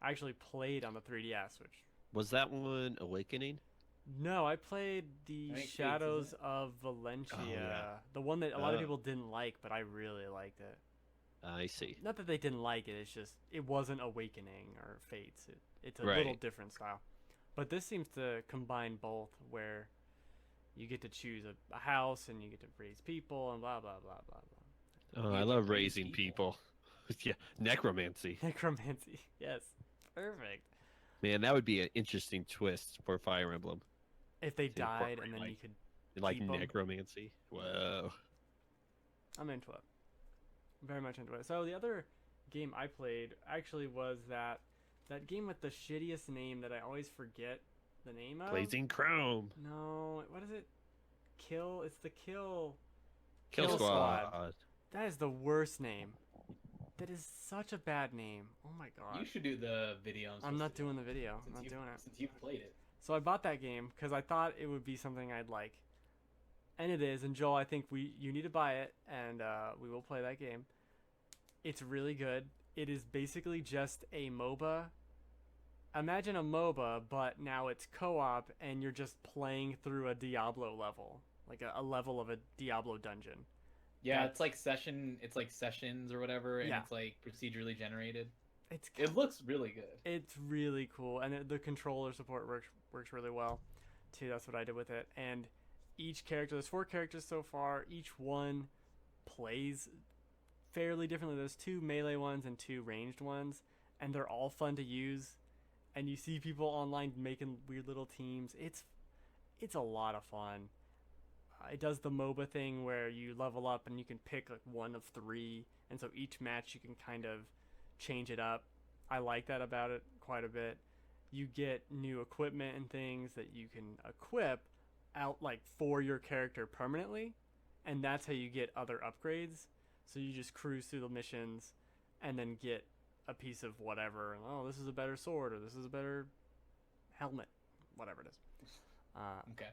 Speaker 1: I actually played on the 3DS, which...
Speaker 2: Was that one Awakening?
Speaker 1: No, I played the
Speaker 3: I think
Speaker 1: Shadows
Speaker 3: Fates,
Speaker 1: of Valencia.
Speaker 2: Oh, yeah.
Speaker 1: The one that a lot of
Speaker 2: Oh.
Speaker 1: people didn't like, but I really liked it.
Speaker 2: I see.
Speaker 1: Not that they didn't like it, it's just, it wasn't Awakening or Fates. It's a
Speaker 2: Right.
Speaker 1: little different style. But this seems to combine both, where you get to choose a house, and you get to raise people, and blah, blah, blah, blah, blah.
Speaker 2: Oh, I
Speaker 3: You
Speaker 2: love
Speaker 3: can raise
Speaker 2: raising
Speaker 3: people.
Speaker 2: people. Yeah, necromancy.
Speaker 1: Necromancy, yes. Perfect.
Speaker 2: Man, that would be an interesting twist for Fire Emblem.
Speaker 1: If they
Speaker 2: To
Speaker 1: died,
Speaker 2: incorporate,
Speaker 1: and then
Speaker 2: like-
Speaker 1: you could...
Speaker 2: Like
Speaker 1: Keep 'em.
Speaker 2: necromancy. Whoa.
Speaker 1: I'm into it. Very much into it. So the other game I played actually was that game with the shittiest name that I always forget the name of.
Speaker 2: Blazing Chrome.
Speaker 1: No, what is it? It's the Kill
Speaker 2: Kill Squad.
Speaker 1: That is the worst name. That is such a bad name. Oh my god.
Speaker 3: You should do the video.
Speaker 1: I'm not doing the video. I'm
Speaker 3: since
Speaker 1: not
Speaker 3: you-
Speaker 1: doing it.
Speaker 3: Since you've played it.
Speaker 1: So I bought that game because I thought it would be something I'd like. And it is. And Joel, I think you need to buy it, and we will play that game. It's really good. It is basically just a MOBA. Imagine a MOBA, but now it's co-op, and you're just playing through a Diablo level. Like a level of a Diablo dungeon.
Speaker 3: Yeah,
Speaker 1: That-
Speaker 3: it's like sessions or whatever, and
Speaker 1: Yeah.
Speaker 3: it's like procedurally generated.
Speaker 1: It's
Speaker 3: It looks really good.
Speaker 1: It's really cool, and the controller support works really well. too. That's what I did with it. And each character, there's 4 characters so far. Each one plays fairly differently. There's 2 melee ones and 2 ranged ones, and they're all fun to use. And you see people online making weird little teams. It's a lot of fun. It does the MOBA thing where you level up and you can pick like one of 3, and so each match you can kind of change it up. I like that about it quite a bit. You get new equipment and things that you can equip out like for your character permanently, and that's how you get other upgrades. So you just cruise through the missions and then get a piece of whatever. And, oh, this is a better sword, or this is a better helmet, whatever it is.
Speaker 3: Okay.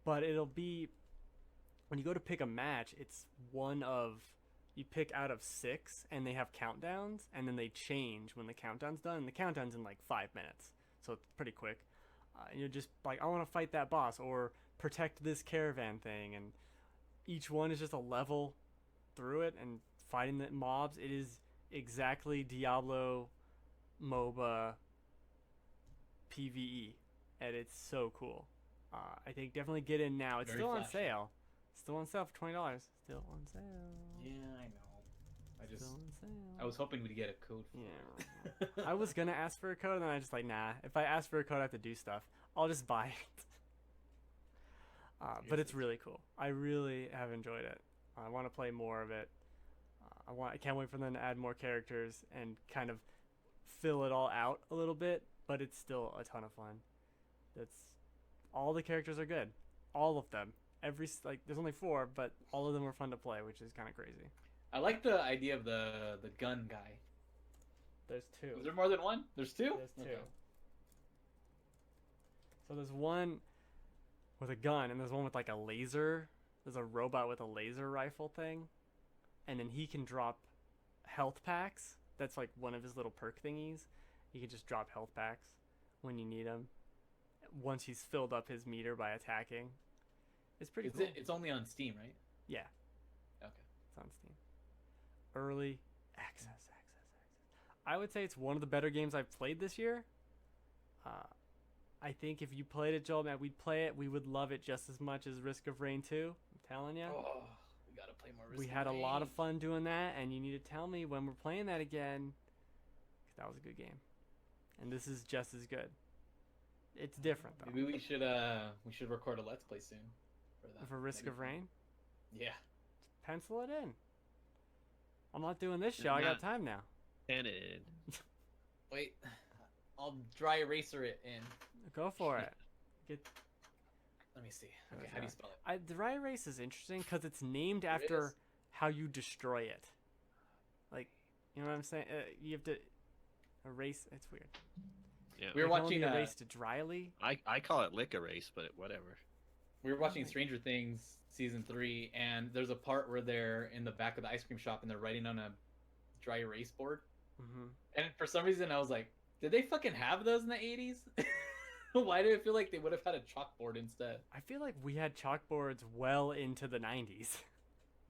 Speaker 1: But it'll be, when you go to pick a match, it's one of, you pick out of 6, and they have countdowns, and then they change when the countdown's done. And the countdown's in like 5 minutes, so it's pretty quick. And you're just like, I want to fight that boss or protect this caravan thing, and each one is just a level through it and fighting the mobs. It is exactly Diablo MOBA PvE, and it's so cool. I think definitely get in now. It's
Speaker 3: Very
Speaker 1: still on
Speaker 3: flashy.
Speaker 1: sale. Still on sale for $20. Still on sale.
Speaker 3: Yeah, I know. I just
Speaker 1: Still on sale.
Speaker 3: I was hoping we'd get a code for
Speaker 1: Yeah. I was gonna ask for a code, and then I just like, nah. If I ask for a code, I have to do stuff. I'll just buy it. But it's really cool. I really have enjoyed it. I want to play more of it. I can't wait for them to add more characters and kind of fill it all out a little bit. But it's still a ton of fun. All the characters are good. All of them. There's only 4, but all of them are fun to play, which is kind of crazy.
Speaker 3: I like the idea of the gun guy.
Speaker 1: There's 2.
Speaker 3: Is there more than one? There's 2?
Speaker 1: There's 2.
Speaker 3: Okay.
Speaker 1: So there's one with a gun, and there's one with like a laser. There's a robot with a laser rifle thing, and then he can drop health packs. That's like one of his little perk thingies. He can just drop health packs when you need them. Once he's filled up his meter by attacking, it's pretty cool.
Speaker 3: It's only on Steam, right?
Speaker 1: Yeah,
Speaker 3: Okay.
Speaker 1: it's on Steam. Early access. I would say it's one of the better games I've played this year. I think if you played it, Joel, man, we'd play it. We would love it just as much as Risk of Rain 2. I'm telling you.
Speaker 3: Oh, we gotta play more.
Speaker 1: We had a lot of fun doing that, and you need to tell me when we're playing that again, 'cause that was a good game. And this is just as good. It's different, though.
Speaker 3: Maybe we should record a Let's Play soon for that.
Speaker 1: For Risk of Rain,
Speaker 3: Yeah.
Speaker 1: pencil it in. I'm not doing this show. I got time now.
Speaker 2: And it.
Speaker 3: Wait, I'll dry eraser it in.
Speaker 1: Go for it.
Speaker 3: Let me see.
Speaker 1: Oh,
Speaker 3: Okay, how do you spell it?
Speaker 1: Dry erase is interesting because it's named
Speaker 3: There it
Speaker 1: after
Speaker 3: is.
Speaker 1: how you destroy it. Like, you know what I'm saying? You have to erase. It's weird.
Speaker 2: Yeah.
Speaker 3: We were
Speaker 1: It can only
Speaker 3: watching
Speaker 1: be
Speaker 3: uh,
Speaker 1: erased dryly.
Speaker 2: I call it lick erase, but whatever.
Speaker 3: we were watching Stranger Things season 3, and there's a part where they're in the back of the ice cream shop and they're writing on a dry erase board.
Speaker 1: Mm-hmm.
Speaker 3: And for some reason, I was like, did they fucking have those in the 80s? Why do I feel like they would have had a chalkboard instead?
Speaker 1: I feel like we had chalkboards well into the 90s.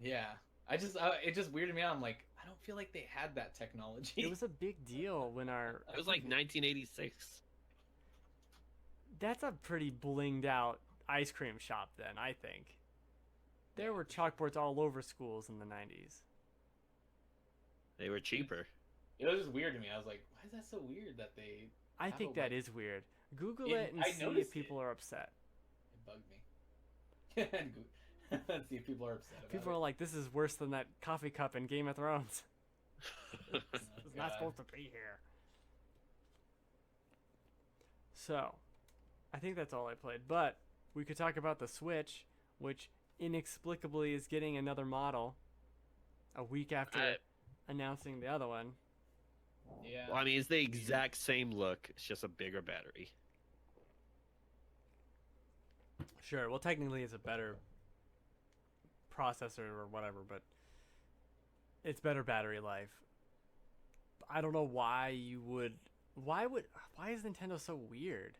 Speaker 3: Yeah. It just weirded me out. I'm like, I don't feel like they had that technology.
Speaker 1: It was a big deal when
Speaker 2: It was like 1986.
Speaker 1: That's a pretty blinged out ice cream shop then, I think. There were chalkboards all over schools in the 90s.
Speaker 2: They were cheaper.
Speaker 3: It was just weird to me. I was like, why is that so weird that they...
Speaker 1: I
Speaker 3: Oh,
Speaker 1: think that
Speaker 3: but-
Speaker 1: is weird. Google
Speaker 3: Yeah,
Speaker 1: it and
Speaker 3: I
Speaker 1: see
Speaker 3: noticed
Speaker 1: if people are upset.
Speaker 3: It bugged me. Let's see if people are upset about
Speaker 1: People
Speaker 3: it.
Speaker 1: are like, this is worse than that coffee cup in Game of Thrones. It's not
Speaker 3: God.
Speaker 1: supposed to be here. So, I think that's all I played. But we could talk about the Switch, which inexplicably is getting another model a week after announcing the other one.
Speaker 3: Yeah.
Speaker 2: Well, I mean, it's the exact same look. It's just a bigger battery.
Speaker 1: Sure, well, technically it's a better processor or whatever, but it's better battery life. I don't know why you would. Why is Nintendo so weird?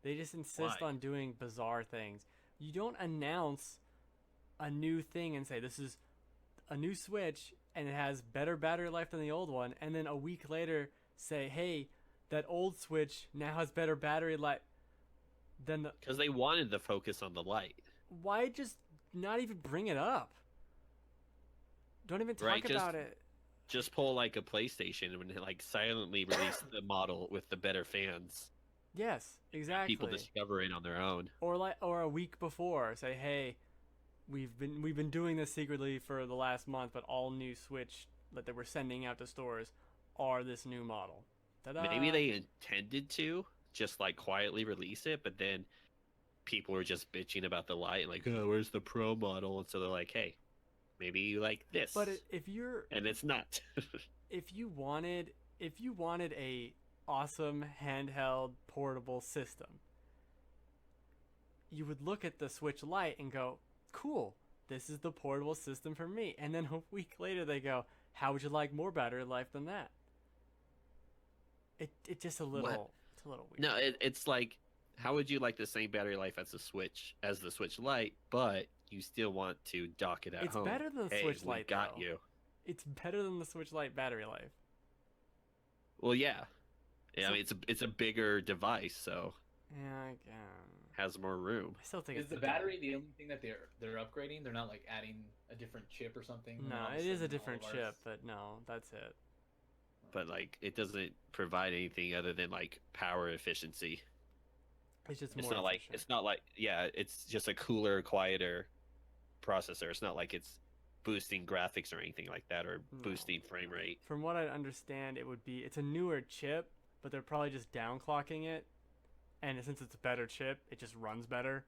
Speaker 1: They just insist
Speaker 2: Why?
Speaker 1: on doing bizarre things. You don't announce a new thing and say this is a new Switch and it has better battery life than the old one, and then a week later say, hey, that old Switch now has better battery life. then
Speaker 2: Because they wanted the focus on the light.
Speaker 1: why just not even bring it up? Don't even talk
Speaker 2: Right, just-
Speaker 1: about it.
Speaker 2: Just pull like a PlayStation and like silently release the model with the better fans.
Speaker 1: Yes, exactly.
Speaker 2: People discover it on their own.
Speaker 1: Or a week before, say, hey, we've been doing this secretly for the last month, but all new Switch that we're sending out to stores are this new model. Ta-da!
Speaker 2: Maybe they intended to just like quietly release it, but then people were just bitching about the light, like, oh, where's the Pro model? And so they're like, hey, maybe you like this.
Speaker 1: But if you're
Speaker 2: and it's not.
Speaker 1: if you wanted a awesome handheld portable system, you would look at the Switch Lite and go, cool, this is the portable system for me. And then a week later they go, how would you like more battery life than that? It just a little
Speaker 2: What?
Speaker 1: it's a little weird.
Speaker 2: No, it's like, how would you like the same battery life as the Switch Lite, but you still want to dock it at
Speaker 1: It's
Speaker 2: home?
Speaker 1: better than the
Speaker 2: Hey,
Speaker 1: Switch
Speaker 2: we
Speaker 1: Lite,
Speaker 2: got
Speaker 1: though.
Speaker 2: you.
Speaker 1: It's better than the Switch Lite battery life.
Speaker 2: Well, yeah. Yeah,
Speaker 1: So-
Speaker 2: I mean, it's a bigger device, so
Speaker 1: Yeah,
Speaker 2: has more room.
Speaker 1: I still think
Speaker 3: Is
Speaker 1: it's
Speaker 3: the battery the only thing that they're upgrading? They're not like adding a different chip or something?
Speaker 1: No,
Speaker 3: All of
Speaker 1: it is a
Speaker 3: sudden,
Speaker 1: different
Speaker 3: all of
Speaker 1: chip,
Speaker 3: ours-
Speaker 1: but no, that's it.
Speaker 2: But like, it doesn't provide anything other than like power efficiency.
Speaker 1: It's just
Speaker 2: It's
Speaker 1: more
Speaker 2: not like
Speaker 1: efficient.
Speaker 2: it's not like yeah, it's just a cooler, quieter processor. It's not like it's boosting graphics or anything like that, or
Speaker 1: No.
Speaker 2: boosting frame rate.
Speaker 1: From what I understand, it's a newer chip, but they're probably just downclocking it. And since it's a better chip, it just runs better.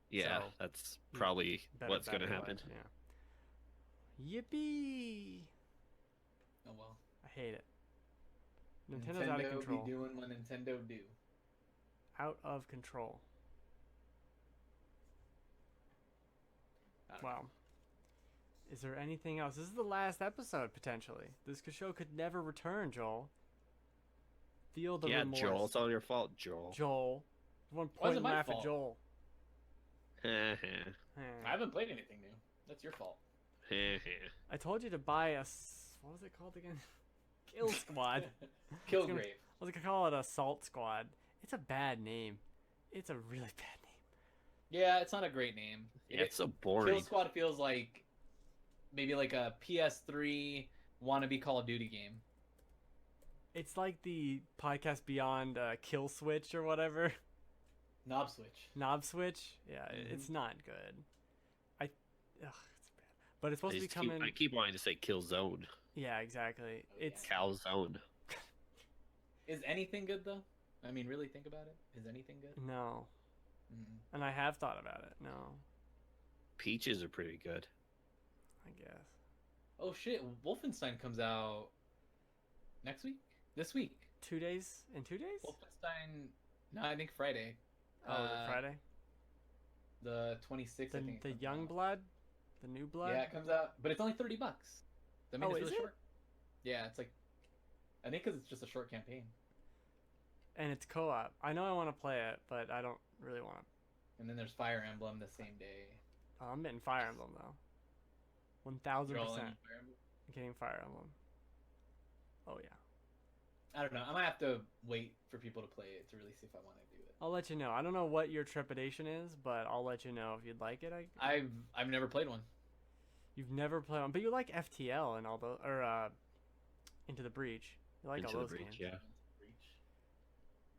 Speaker 2: Yeah,
Speaker 1: So,
Speaker 2: that's
Speaker 1: you-
Speaker 2: probably
Speaker 1: Better
Speaker 2: what's going to
Speaker 1: battery
Speaker 2: happen.
Speaker 1: life, yeah. Yippee!
Speaker 3: Oh well.
Speaker 1: I hate it. Nintendo's out of control.
Speaker 3: be doing what Nintendo do.
Speaker 1: Out of control.
Speaker 3: I don't know.
Speaker 1: Wow. Is there anything else? This is the last episode, potentially. This show could never return, Joel. Feel the
Speaker 2: Yeah,
Speaker 1: remorse.
Speaker 2: Joel, it's all your fault, Joel.
Speaker 1: Joel. One
Speaker 3: Why is
Speaker 1: point
Speaker 3: it my
Speaker 1: laugh at
Speaker 3: fault?
Speaker 1: Joel.
Speaker 2: Heh
Speaker 3: I haven't played anything new. That's your fault.
Speaker 2: heh.
Speaker 1: I told you to buy what was it called again? Kill Squad.
Speaker 3: Killgrave.
Speaker 1: I was gonna call it Assault Squad. It's a bad name. It's a really bad name.
Speaker 3: Yeah, it's not a great name.
Speaker 2: Yeah, it's so boring.
Speaker 3: Kill Squad feels like maybe like a PS3 wannabe Call of Duty game.
Speaker 1: It's like the podcast beyond Kill Switch or whatever.
Speaker 3: Knob switch.
Speaker 1: Knob Switch. Yeah,
Speaker 3: Mhm.
Speaker 1: it's not good. Ugh, it's bad. But it's supposed to be coming.
Speaker 2: I keep wanting to say Kill Zone.
Speaker 1: Yeah, exactly.
Speaker 3: Oh, yeah.
Speaker 1: It's
Speaker 2: Cal Zone.
Speaker 3: Is anything good though? I mean, really think about it. Is anything good?
Speaker 1: no,
Speaker 3: Mm.
Speaker 1: and I have thought about it. No,
Speaker 2: Peaches are pretty good.
Speaker 1: I guess.
Speaker 3: Oh shit! Wolfenstein comes out next week. This week.
Speaker 1: 2 days in 2 days.
Speaker 3: Wolfenstein. No, I think Friday.
Speaker 1: Oh, is it Friday?
Speaker 3: The 26th. I think.
Speaker 1: The
Speaker 3: it comes
Speaker 1: Young
Speaker 3: out.
Speaker 1: Blood, the New Blood.
Speaker 3: Yeah, it comes out, but it's only $30. I mean,
Speaker 1: Oh,
Speaker 3: it's
Speaker 1: is
Speaker 3: really
Speaker 1: it?
Speaker 3: short. Yeah, it's like, I think because it's just a short campaign,
Speaker 1: And it's co-op. I know I want to play it, but I don't really want to.
Speaker 3: and then there's Fire Emblem the same day.
Speaker 1: Oh, I'm getting Fire Emblem though. 1000%.
Speaker 3: You're all in Fire Emblem?
Speaker 1: Getting Fire Emblem. Oh yeah.
Speaker 3: I don't know. I might have to wait for people to play it to really see if I want to do it.
Speaker 1: I'll let you know. I don't know what your trepidation is, but I'll let you know if you'd like it.
Speaker 3: I've never played one.
Speaker 1: You've never played one, but you like FTL and all those, or Into the Breach. You like
Speaker 2: Into
Speaker 1: all
Speaker 2: the
Speaker 1: those
Speaker 2: Breach,
Speaker 1: games.
Speaker 2: yeah.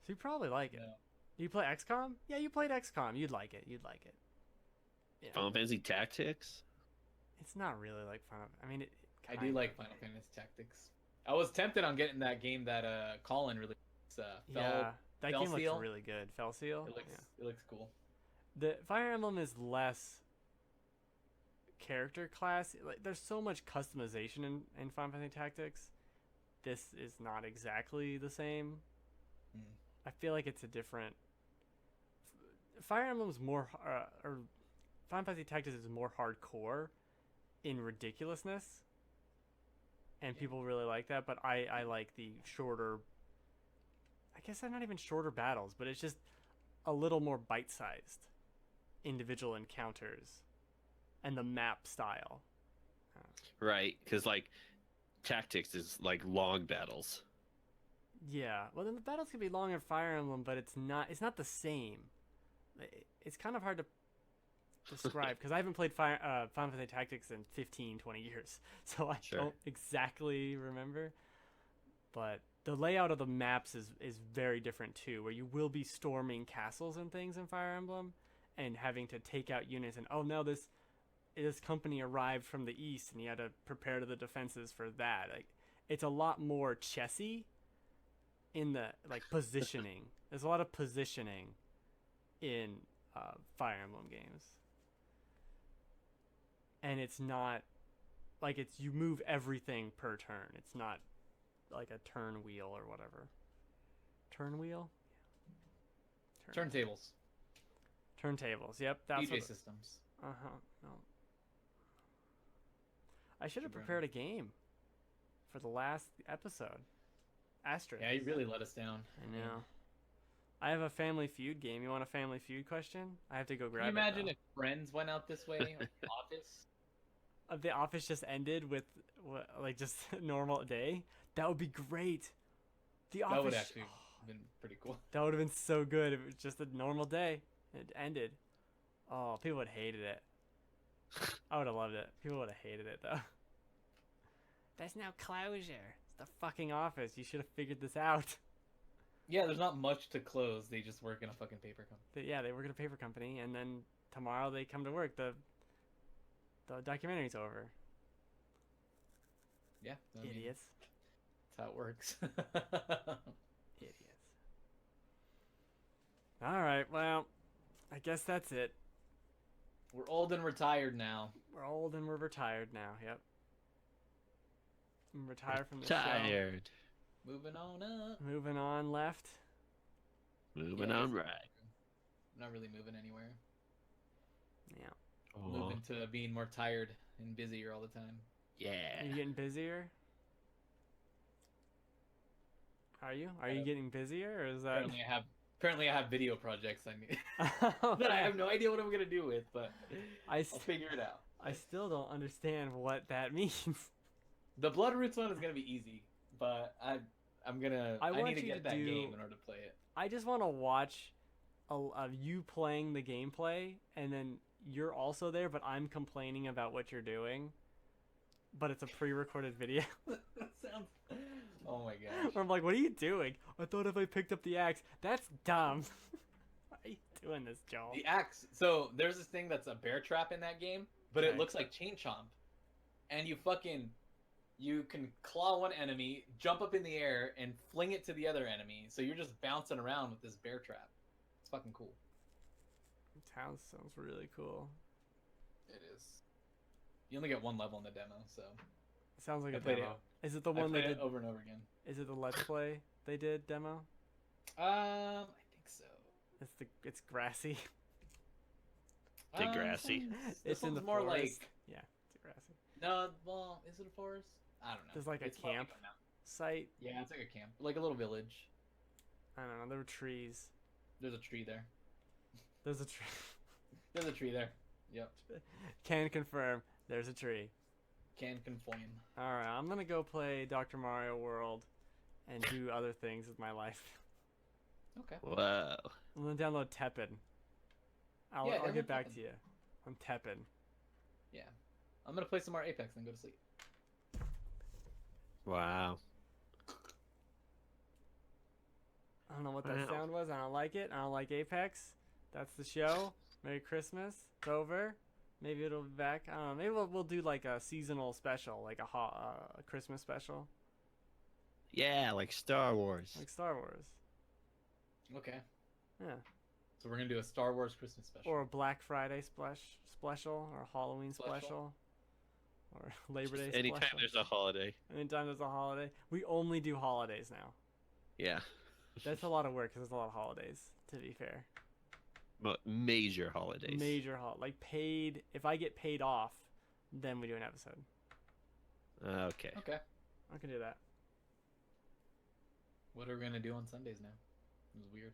Speaker 1: So you probably like it.
Speaker 3: No.
Speaker 1: You play XCOM? Yeah, you played XCOM. You'd like it. You'd like it. Yeah.
Speaker 2: Final Fantasy Tactics.
Speaker 1: It's not really like Final. I mean,
Speaker 3: I do
Speaker 1: kinda.
Speaker 3: like Final Fantasy Tactics. I was tempted on getting that game that Colin released.
Speaker 1: Yeah, that game looks
Speaker 3: Felseal?
Speaker 1: really good. Felseal.
Speaker 3: It looks
Speaker 1: Yeah.
Speaker 3: it looks cool.
Speaker 1: The Fire Emblem is less character class. Like, there's so much customization in Final Fantasy Tactics. This is not exactly the same.
Speaker 3: Hmm.
Speaker 1: I feel like it's a different. Fire Emblem's more, or Final Fantasy Tactics is more hardcore in ridiculousness, and
Speaker 3: Yeah.
Speaker 1: people really like that. But I like the shorter. I guess they're not even shorter battles, but it's just a little more bite-sized individual encounters and the map style.
Speaker 2: Right, because like Tactics is like long battles.
Speaker 1: Yeah, well then the battles can be long in Fire Emblem, but it's not the same. it's kind of hard to describe because I haven't played Final Fantasy Tactics in 15, 20 years, so I
Speaker 2: Sure.
Speaker 1: don't exactly remember. But the layout of the maps is very different too, where you will be storming castles and things in Fire Emblem, and having to take out units. And oh no, this company arrived from the east, and you had to prepare to the defenses for that. Like, it's a lot more chessy in the like positioning. There's a lot of positioning in Fire Emblem games, and it's not like it's you move everything per turn. It's not like a turn wheel or whatever. Turn wheel? Yeah.
Speaker 3: Turntables.
Speaker 1: Turntables. Yep, that's
Speaker 3: DJ
Speaker 1: what.
Speaker 3: systems.
Speaker 1: No. I should have
Speaker 3: Keep
Speaker 1: prepared a game for the last episode. Asterisk.
Speaker 3: Yeah, you really let us down.
Speaker 1: I know. I have a Family Feud game. You want a Family Feud question? I have to go
Speaker 3: Can
Speaker 1: grab
Speaker 3: you imagine
Speaker 1: it.
Speaker 3: if Friends went out this way, or The Office?
Speaker 1: If The Office just ended with like just a normal day, that would be great. The Office.
Speaker 3: That would actually have been pretty cool.
Speaker 1: That would have been so good if it was just a normal day. It ended. Oh, people would have hated it. I would have loved it. People would have hated it though. There's no closure. It's the fucking Office. You should have figured this out.
Speaker 3: Yeah, there's not much to close. They just work in a fucking paper company.
Speaker 1: Yeah, they work at a paper company, and then tomorrow they come to work. The documentary's over.
Speaker 3: Yeah, I mean,
Speaker 1: Idiots.
Speaker 3: that's how it works.
Speaker 1: Idiots. All right, well, I guess that's it.
Speaker 3: We're old and retired now.
Speaker 1: We're old and we're retired now. Yep. I'm retired from the show.
Speaker 2: Tired.
Speaker 3: Moving on up.
Speaker 1: Moving on left.
Speaker 2: Moving
Speaker 3: Yeah,
Speaker 2: on
Speaker 3: it's-
Speaker 2: right.
Speaker 3: Not really moving anywhere.
Speaker 1: Yeah.
Speaker 2: Oh,
Speaker 3: Moving to being more tired and busier all the time.
Speaker 2: yeah.
Speaker 1: Are you getting busier? Are you? Are you getting busier, or is that?
Speaker 3: Apparently I have video projects I need that I
Speaker 1: Okay.
Speaker 3: have no idea what I'm gonna do with, but
Speaker 1: I
Speaker 3: I'll figure it out.
Speaker 1: still don't understand what that means.
Speaker 3: The Blood Roots one is gonna be easy, but I
Speaker 1: want
Speaker 3: need to
Speaker 1: you
Speaker 3: get
Speaker 1: to
Speaker 3: that
Speaker 1: do-
Speaker 3: game in order to play it.
Speaker 1: I just want to watch of you playing the gameplay, and then you're also there, but I'm complaining about what you're doing. But it's a pre-recorded video.
Speaker 3: That sounds. Oh my gosh.
Speaker 1: Where I'm like, what are you doing? I thought if I picked up the axe. That's dumb. Why are you doing this, Joel?
Speaker 3: The axe. So there's this thing that's a bear trap in that game, but
Speaker 1: Okay.
Speaker 3: it looks like Chain Chomp, and you can claw one enemy, jump up in the air, and fling it to the other enemy. So you're just bouncing around with this bear trap. It's fucking cool.
Speaker 1: Sounds really cool.
Speaker 3: It is. You only get one level in the demo, so
Speaker 1: Sounds like
Speaker 3: I
Speaker 1: a
Speaker 3: played
Speaker 1: demo. Is it the
Speaker 3: I
Speaker 1: one they
Speaker 3: played
Speaker 1: did?
Speaker 3: it over and over again.
Speaker 1: Is it the Let's Play they did demo?
Speaker 3: I think so.
Speaker 1: It's grassy.
Speaker 2: Degrassi.
Speaker 3: This
Speaker 1: It's in
Speaker 3: one's
Speaker 1: the
Speaker 3: more
Speaker 1: forest.
Speaker 3: like
Speaker 1: Yeah, it's grassy.
Speaker 3: no. Well, is it a forest? I don't know.
Speaker 1: There's like a
Speaker 3: It's probably
Speaker 1: camp.
Speaker 3: a mountain.
Speaker 1: Site.
Speaker 3: Yeah, it's like a camp, like a little village.
Speaker 1: I don't know. There were trees.
Speaker 3: There's a tree there.
Speaker 1: There's a tree.
Speaker 3: There's a tree there. Yep.
Speaker 1: Can confirm. There's a tree.
Speaker 3: Can conform.
Speaker 1: All right, I'm gonna go play Dr. Mario World, and do other things with my life.
Speaker 3: Okay.
Speaker 2: Whoa.
Speaker 1: I'm gonna download Teppen. I'll
Speaker 3: Yeah,
Speaker 1: get
Speaker 3: download
Speaker 1: back
Speaker 3: Teppen.
Speaker 1: to you on Teppen.
Speaker 3: Yeah. I'm gonna play some more Apex and go to sleep.
Speaker 2: Wow.
Speaker 1: I don't know what that
Speaker 2: Wow.
Speaker 1: sound was. I don't like it. I don't like Apex. That's the show. Merry Christmas. It's over. Maybe it'll be back. I don't know. Maybe we'll do like a seasonal special, like a Christmas special,
Speaker 2: Yeah, like Star Wars.
Speaker 1: like Star Wars.
Speaker 3: Okay.
Speaker 1: Yeah.
Speaker 3: So we're gonna do a Star Wars Christmas special.
Speaker 1: Or a Black Friday special, or a Halloween
Speaker 3: Special.
Speaker 1: special, or Labor Day
Speaker 2: Just anytime
Speaker 1: special.
Speaker 2: there's a holiday.
Speaker 1: Anytime there's a holiday. We only do holidays now.
Speaker 2: Yeah.
Speaker 1: That's a lot of work because there's a lot of holidays, to be fair.
Speaker 2: But major holidays.
Speaker 1: Major like paid. If I get paid off, then we do an episode.
Speaker 2: Okay.
Speaker 3: Okay.
Speaker 1: I can do that.
Speaker 3: What are we gonna do on Sundays now? It was weird.